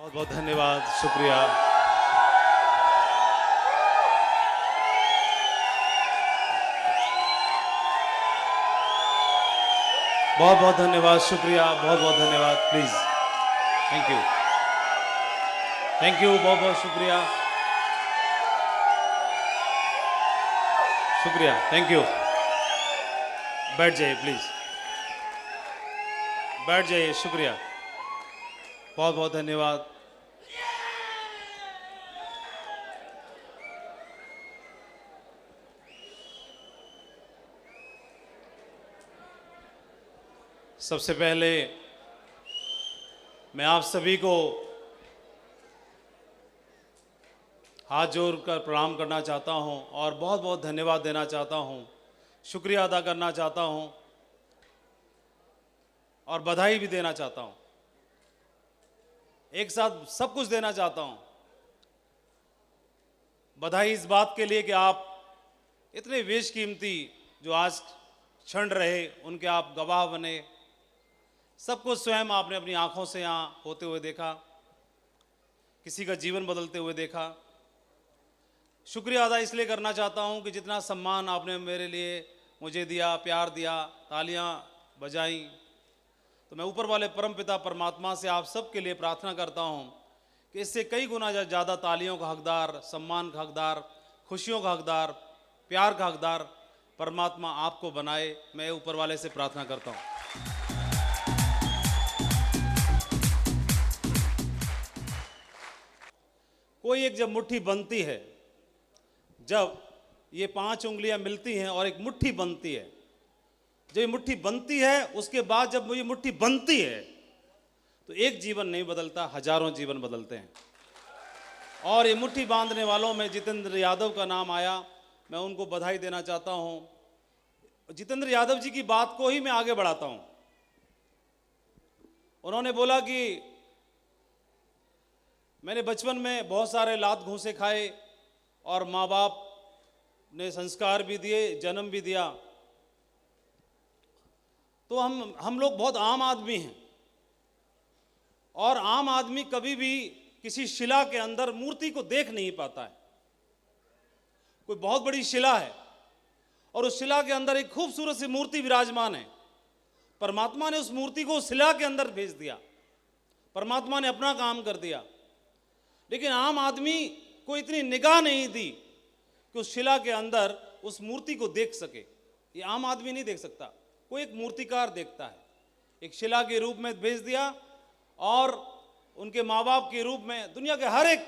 बहुत बहुत धन्यवाद, शुक्रिया। बहुत बहुत धन्यवाद, शुक्रिया, बहुत बहुत धन्यवाद। Please, thank you, thank you, बहुत बहुत शुक्रिया, शुक्रिया, थैंक यू। बैठ जाइए प्लीज, बैठ जाइए, शुक्रिया, बहुत बहुत धन्यवाद। सबसे पहले मैं आप सभी को हाथ जोड़कर प्रणाम करना चाहता हूं और बहुत बहुत धन्यवाद देना चाहता हूं, शुक्रिया अदा करना चाहता हूं और बधाई भी देना चाहता हूं। एक साथ सब कुछ देना चाहता हूं। बधाई इस बात के लिए कि आप इतने बेशकीमती जो आज क्षण रहे उनके आप गवाह बने। सब कुछ स्वयं आपने अपनी आंखों से यहाँ होते हुए देखा, किसी का जीवन बदलते हुए देखा। शुक्रिया अदा इसलिए करना चाहता हूँ कि जितना सम्मान आपने मेरे लिए मुझे दिया, प्यार दिया, तालियाँ बजाई, तो मैं ऊपर वाले परमपिता परमात्मा से आप सब के लिए प्रार्थना करता हूँ कि इससे कई गुना ज़्यादा तालियों का हकदार, सम्मान का हकदार, खुशियों का हकदार, प्यार का हकदार परमात्मा आपको बनाए। मैं ऊपर वाले से प्रार्थना करता हूँ। कोई एक जब मुट्ठी बनती है, जब ये 5 उंगलियां मिलती हैं और एक मुट्ठी बनती है, जब ये मुट्ठी बनती है उसके बाद जब ये मुट्ठी बनती है तो एक जीवन नहीं बदलता, हजारों जीवन बदलते हैं। और ये मुट्ठी बांधने वालों में जितेंद्र यादव का नाम आया, मैं उनको बधाई देना चाहता हूं। जितेंद्र यादव जी की बात को ही मैं आगे बढ़ाता हूं। उन्होंने बोला कि मैंने बचपन में बहुत सारे लात घूंसे खाए और माँ बाप ने संस्कार भी दिए, जन्म भी दिया, तो हम लोग बहुत आम आदमी हैं और आम आदमी कभी भी किसी शिला के अंदर मूर्ति को देख नहीं पाता है। कोई बहुत बड़ी शिला है और उस शिला के अंदर एक खूबसूरत सी मूर्ति विराजमान है। परमात्मा ने उस मूर्ति को उस शिला के अंदर भेज दिया, परमात्मा ने अपना काम कर दिया। लेकिन आम आदमी को इतनी निगाह नहीं दी कि उस शिला के अंदर उस मूर्ति को देख सके। ये आम आदमी नहीं देख सकता, कोई एक मूर्तिकार देखता है। एक शिला के रूप में भेज दिया और उनके माँ बाप के रूप में दुनिया के हर एक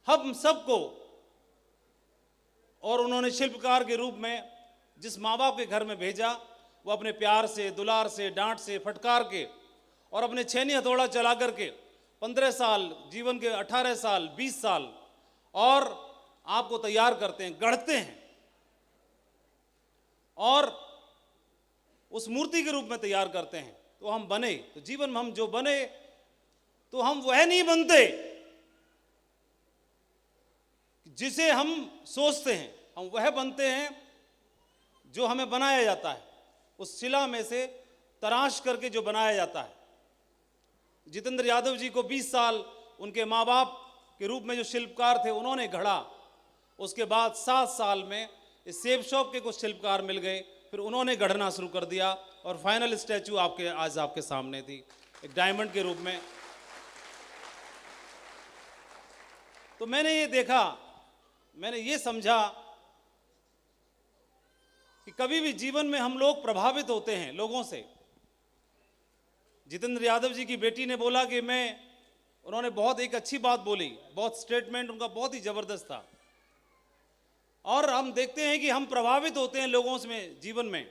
हम सबको, और उन्होंने शिल्पकार के रूप में जिस माँ बाप के घर में भेजा, वो अपने प्यार से, दुलार से, डांट से, फटकार के और अपने छेनी हथौड़ा चला करके 15 साल, जीवन के 18 साल, 20 साल और आपको तैयार करते हैं, गढ़ते हैं और उस मूर्ति के रूप में तैयार करते हैं। तो हम बने, तो जीवन में हम जो बने तो हम वह नहीं बनते जिसे हम सोचते हैं, हम वह बनते हैं जो हमें बनाया जाता है, उस शिला में से तराश करके जो बनाया जाता है। जितेंद्र यादव जी को 20 साल उनके माँ बाप के रूप में जो शिल्पकार थे उन्होंने गढ़ा। उसके बाद 7 साल में इस सेब शॉप के कुछ शिल्पकार मिल गए, फिर उन्होंने गढ़ना शुरू कर दिया और फाइनल स्टैचू आज आपके सामने थी, एक डायमंड के रूप में। तो मैंने ये देखा, मैंने ये समझा कि कभी भी जीवन में हम लोग प्रभावित होते हैं लोगों से। जितेंद्र यादव जी की बेटी ने बोला कि उन्होंने बहुत एक अच्छी बात बोली, बहुत स्टेटमेंट उनका बहुत ही जबरदस्त था। और हम देखते हैं कि हम प्रभावित होते हैं लोगों से जीवन में।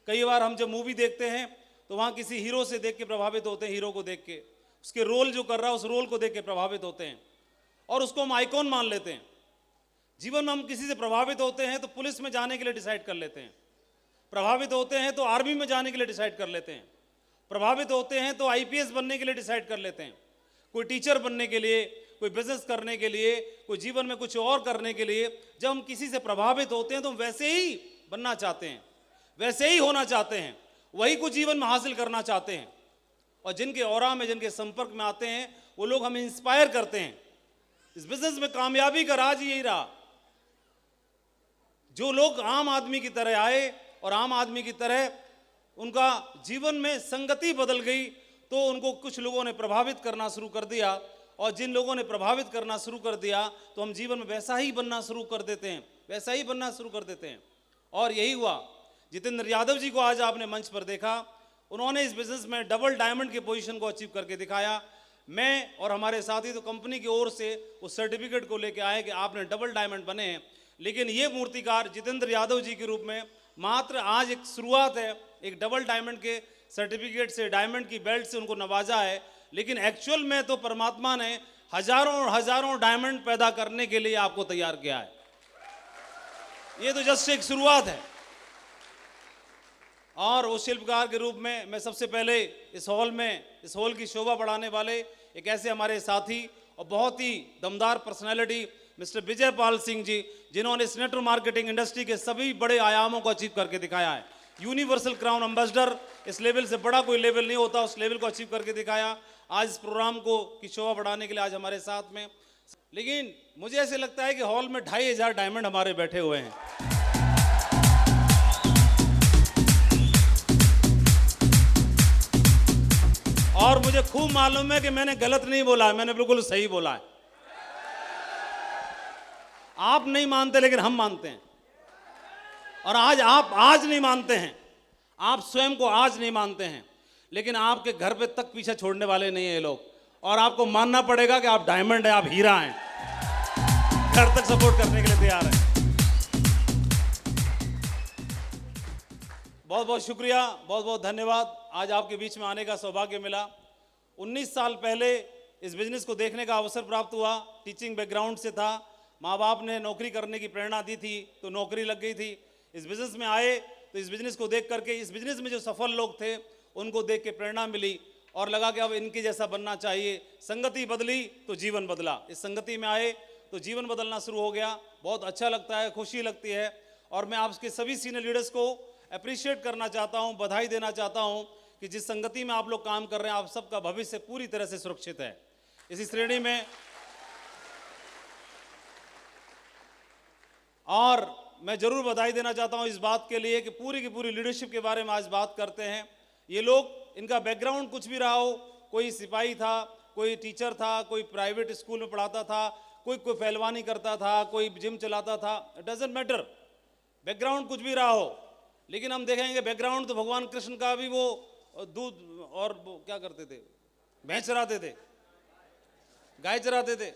कई बार हम जब मूवी देखते हैं तो वहाँ किसी हीरो से देख के प्रभावित होते हैं, हीरो को देख के, उसके रोल जो कर रहा है उस रोल को देख के प्रभावित होते हैं और उसको हम आइकॉन मान लेते हैं। जीवन में हम किसी से प्रभावित होते हैं तो पुलिस में जाने के लिए डिसाइड कर लेते हैं, प्रभावित होते हैं तो आर्मी में जाने के लिए डिसाइड कर लेते हैं, प्रभावित होते हैं तो आईपीएस बनने के लिए डिसाइड कर लेते हैं, कोई टीचर बनने के लिए, कोई बिजनेस करने के लिए, कोई जीवन में कुछ और करने के लिए। जब हम किसी से प्रभावित होते हैं तो हम वैसे ही बनना चाहते हैं, वैसे ही होना चाहते हैं, वही कुछ जीवन में हासिल करना चाहते हैं। और जिनके ऑरा में, जिनके संपर्क में आते हैं, वो लोग हमें इंस्पायर करते हैं। इस बिजनेस में कामयाबी का राज यही रहा, जो लोग आम आदमी की तरह आए और आम आदमी की तरह उनका जीवन में संगति बदल गई, तो उनको कुछ लोगों ने प्रभावित करना शुरू कर दिया, और जिन लोगों ने प्रभावित करना शुरू कर दिया तो हम जीवन में वैसा ही बनना शुरू कर देते हैं, वैसा ही बनना शुरू कर देते हैं। और यही हुआ। जितेंद्र यादव जी को आज आपने मंच पर देखा, उन्होंने इस बिजनेस में डबल डायमंड की पोजीशन को अचीव करके दिखाया। मैं और हमारे साथी तो कंपनी की ओर से उस सर्टिफिकेट को लेके आए कि आपने डबल डायमंड बने हैं, लेकिन ये मूर्तिकार जितेंद्र यादव जी के रूप में मात्र आज एक शुरुआत है। एक डबल डायमंड के सर्टिफिकेट से, डायमंड की बेल्ट से उनको नवाजा है, लेकिन एक्चुअल में तो परमात्मा ने हजारों और हजारों डायमंड पैदा करने के लिए आपको तैयार किया है। ये तो जस्ट एक शुरुआत है। और उस शिल्पकार के रूप में मैं सबसे पहले इस हॉल की शोभा बढ़ाने वाले एक ऐसे हमारे साथी और बहुत ही दमदार पर्सनैलिटी मिस्टर विजय पाल सिंह जी, जिन्होंने इस नेटवर्क मार्केटिंग इंडस्ट्री के सभी बड़े आयामों को अचीव करके दिखाया है। यूनिवर्सल क्राउन एम्बेसडर, इस लेवल से बड़ा कोई लेवल नहीं होता, उस लेवल को अचीव करके दिखाया। आज इस प्रोग्राम को की शोभा बढ़ाने के लिए आज हमारे साथ में, लेकिन मुझे ऐसे लगता है कि हॉल में 2500 डायमंड हमारे बैठे हुए हैं। और मुझे खूब मालूम है कि मैंने गलत नहीं बोला है, मैंने बिल्कुल सही बोला है। आप नहीं मानते, लेकिन हम मानते हैं। और आप आज नहीं मानते हैं, आप स्वयं को आज नहीं मानते हैं, लेकिन आपके घर पे तक पीछे छोड़ने वाले नहीं है ये लोग। और आपको मानना पड़ेगा कि आप डायमंड हैं, आप हीरा हैं, घर तक सपोर्ट करने के लिए तैयार हैं। बहुत बहुत शुक्रिया, बहुत बहुत धन्यवाद। आज आपके बीच में आने का सौभाग्य मिला। 19 साल पहले इस बिजनेस को देखने का अवसर प्राप्त हुआ। टीचिंग बैकग्राउंड से था, माँ बाप ने नौकरी करने की प्रेरणा दी थी तो नौकरी लग गई थी। इस बिजनेस में आए तो इस बिजनेस को देख करके, इस बिजनेस में जो सफल लोग थे उनको देख के प्रेरणा मिली और लगा कि अब इनके जैसा बनना चाहिए। संगति बदली तो जीवन बदला। इस संगति में आए तो जीवन बदलना शुरू हो गया। बहुत अच्छा लगता है, खुशी लगती है। और मैं आपके सभी सीनियर लीडर्स को अप्रिशिएट करना चाहता हूं, बधाई देना चाहता हूं कि जिस संगति में आप लोग काम कर रहे हैं, आप सबका भविष्य पूरी तरह से सुरक्षित है। इसी श्रेणी में और मैं जरूर बधाई देना चाहता हूं इस बात के लिए कि पूरी की पूरी लीडरशिप के बारे में आज बात करते हैं। ये लोग, इनका बैकग्राउंड कुछ भी रहा हो, कोई सिपाही था, कोई टीचर था, कोई प्राइवेट स्कूल में पढ़ाता था, कोई पहलवानी करता था, कोई जिम चलाता था, इट डजंट मैटर, बैकग्राउंड कुछ भी रहा हो। लेकिन हम देखेंगे बैकग्राउंड तो भगवान कृष्ण का भी, वो दूध और वो क्या करते थे, भैंस चराते थे, गाय चराते थे।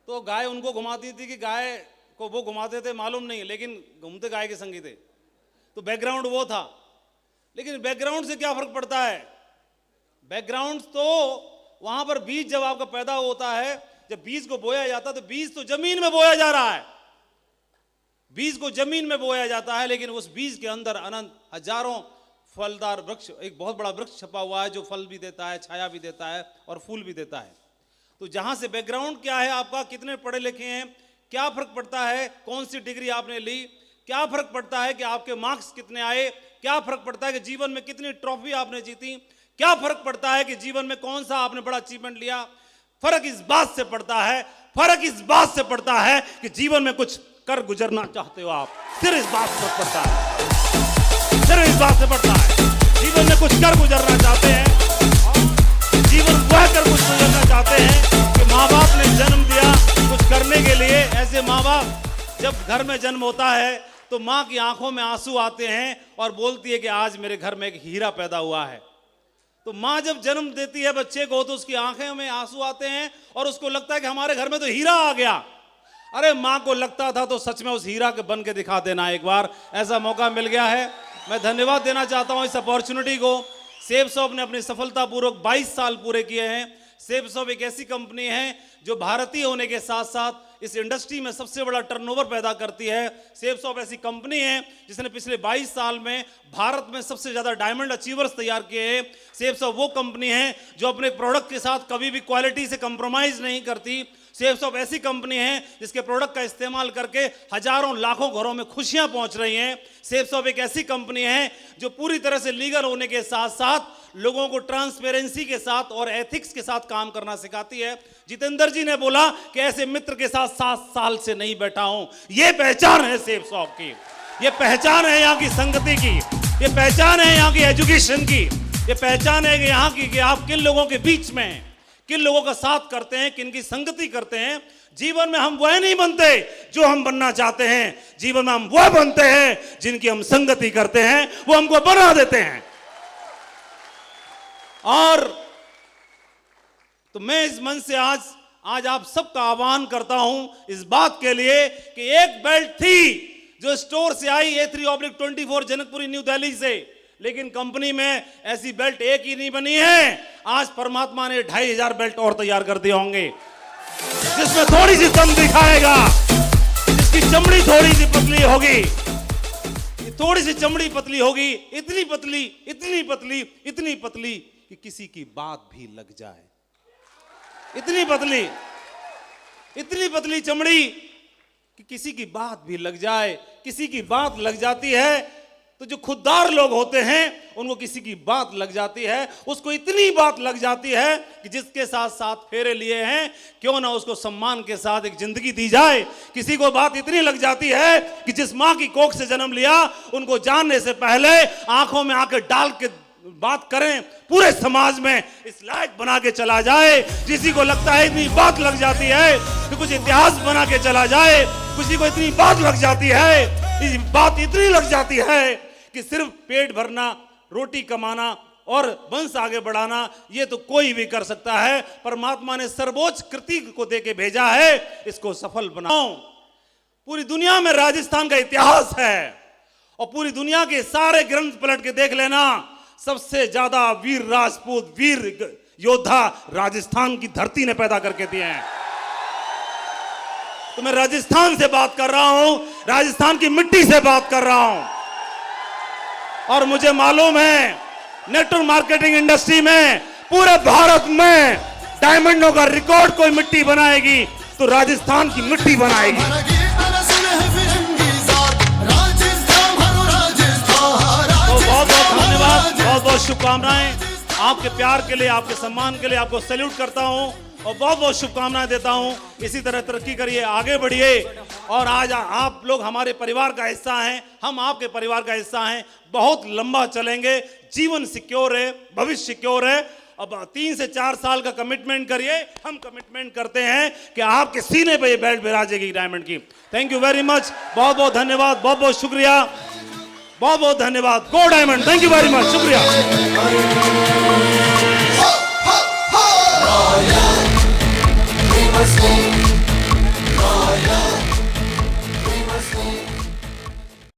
तो गाय उनको घुमाती थी कि गाय को वो घुमाते थे मालूम नहीं, लेकिन घूमते गाय के संगी थे। तो बैकग्राउंड वो था। लेकिन बैकग्राउंड से क्या फर्क पड़ता है? बैकग्राउंड तो वहां पर बीज जब आपका पैदा होता है, जब बीज को बोया जाता है तो बीज तो जमीन में बोया जा रहा है, बीज को जमीन में बोया जाता है, लेकिन उस बीज के अंदर अनंत हजारों फलदार वृक्ष, एक बहुत बड़ा वृक्ष छपा हुआ है जो फल भी देता है, छाया भी देता है और फूल भी देता है। तो जहां से बैकग्राउंड क्या है आपका, कितने पढ़े लिखे हैं, क्या फर्क पड़ता है, कौन सी डिग्री आपने ली, क्या फर्क पड़ता है कि आपके मार्क्स कितने आए, क्या फर्क पड़ता है कि जीवन में कितनी ट्रॉफी आपने जीती, क्या फर्क पड़ता है कि जीवन में कौन सा आपने बड़ा अचीवमेंट लिया। फर्क इस बात से पड़ता है, फर्क इस बात से पड़ता है कि जीवन में कुछ कर गुजरना चाहते हो आप। सिर्फ इस बात से पड़ता है, सिर्फ इस बात से पड़ता है। जीवन में कुछ कर गुजरना चाहते हैं, जीवन वह कर कुछ गुजरना चाहते हैं कि माँ बाप ने जन्म दिया कुछ करने के लिए। ऐसे माँ बाप, जब घर में जन्म होता है तो माँ की आंखों में आंसू आते हैं और बोलती है कि आज मेरे घर में एक हीरा पैदा हुआ है। तो माँ जब जन्म देती है बच्चे को तो उसकी आंखों में आंसू आते हैं और उसको लगता है कि हमारे घर में तो हीरा आ गया। अरे माँ को लगता था तो सच में उस हीरा के बन के दिखा देना एक बार, ऐसा मौका मिल गया है। मैं धन्यवाद देना चाहता हूँ इस अपॉर्चुनिटी को। सेफ शॉप ने अपनी सफलतापूर्वक 22 साल पूरे किए हैं। सेफ शॉप एक ऐसी कंपनी है जो भारतीय होने के साथ साथ इस इंडस्ट्री में सबसे बड़ा टर्नओवर पैदा करती है। सेफ शॉप ऐसी कंपनी है जिसने पिछले 22 साल में भारत में सबसे ज्यादा डायमंड अचीवर्स तैयार किए हैं। सेफ शॉप वो कंपनी है जो अपने प्रोडक्ट के साथ कभी भी क्वालिटी से कंप्रोमाइज नहीं करती, सेफ शॉप ऐसी कंपनी है जिसके प्रोडक्ट का इस्तेमाल करके हजारों लाखों घरों में खुशियां पहुंच रही हैं। सेफ शॉप एक ऐसी कंपनी है जो पूरी तरह से लीगल होने के साथ साथ लोगों को ट्रांसपेरेंसी के साथ और एथिक्स के साथ काम करना सिखाती है। जितेंद्र जी ने बोला कि ऐसे मित्र के साथ 7 साल से नहीं बैठा हूं। यह पहचान है सेफ शॉप की, यह पहचान है यहाँ की संगति की, यह पहचान है यहाँ की एजुकेशन की, यह पहचान है कि यहाँ की कि आप किन लोगों के बीच में हैं, किन लोगों का साथ करते हैं, किन की संगति करते हैं। जीवन में हम वह नहीं बनते जो हम बनना चाहते हैं, जीवन में हम वह बनते हैं जिनकी हम संगति करते हैं, वो हमको बना देते हैं। और तो मैं इस मन से आज आप सबका आह्वान करता हूं इस बात के लिए कि एक बेल्ट थी जो स्टोर से आई A3/24 जनकपुरी न्यू दिल्ली से, लेकिन कंपनी में ऐसी बेल्ट एक ही नहीं बनी है। आज परमात्मा ने 2500 बेल्ट और तैयार कर दिए होंगे जिसमें थोड़ी सी दम दिखाएगा, जिसकी चमड़ी थोड़ी सी पतली होगी, थोड़ी सी चमड़ी पतली होगी, इतनी पतली, इतनी पतली, इतनी पतली कि किसी की बात भी लग जाए, इतनी पतली, इतनी पतली चमड़ी कि किसी की बात भी लग जाए। किसी की बात लग जाती है तो जो खुददार लोग होते हैं उनको किसी की बात लग जाती है, उसको इतनी बात लग जाती है कि जिसके साथ 7 फेरे लिए हैं क्यों ना उसको सम्मान के साथ एक जिंदगी दी जाए। किसी को बात इतनी लग जाती है कि जिस मां की कोख से जन्म लिया उनको जानने से पहले आंखों में आंखें डाल के बात करें, पूरे समाज में इस लायक बना के चला जाए। किसी को लगता है इतनी बात लग जाती है कि कुछ इतिहास बना के चला जाए, किसी को इतनी बात लग जाती है, बात इतनी लग जाती है कि सिर्फ पेट भरना, रोटी कमाना और वंश आगे बढ़ाना ये तो कोई भी कर सकता है। परमात्मा ने सर्वोच्च कृति को देके भेजा है, इसको सफल बनाओ। पूरी दुनिया में राजस्थान का इतिहास है और पूरी दुनिया के सारे ग्रंथ पलट के देख लेना, सबसे ज्यादा वीर राजपूत, वीर योद्धा राजस्थान की धरती ने पैदा करके दिए हैं। तो मैं राजस्थान से बात कर रहा हूं, राजस्थान की मिट्टी से बात कर रहा हूं। और मुझे मालूम है नेटवर्क मार्केटिंग इंडस्ट्री में पूरे भारत में डायमंडों का रिकॉर्ड कोई मिट्टी बनाएगी तो राजस्थान की मिट्टी बनाएगी। बहुत बहुत धन्यवाद, बहुत बहुत शुभकामनाएं आपके प्यार के लिए, आपके सम्मान के लिए। आपको सैल्यूट करता हूं और बहुत बहुत शुभकामनाएं देता हूं। इसी तरह तरक्की करिए, आगे बढ़िए। और आज आप लोग हमारे परिवार का हिस्सा हैं, हम आपके परिवार का हिस्सा हैं। बहुत लंबा चलेंगे, जीवन सिक्योर है, भविष्य सिक्योर है। अब 3 से 4 साल का कमिटमेंट करिए। हम कमिटमेंट करते हैं कि आपके सीने पे ये बेल्ट बिराजेगी डायमंड की। थैंक यू वेरी मच, बहुत बहुत धन्यवाद, बहुत बहुत शुक्रिया, बहुत बहुत धन्यवाद। गो diamond, thank you very much, शुक्रिया।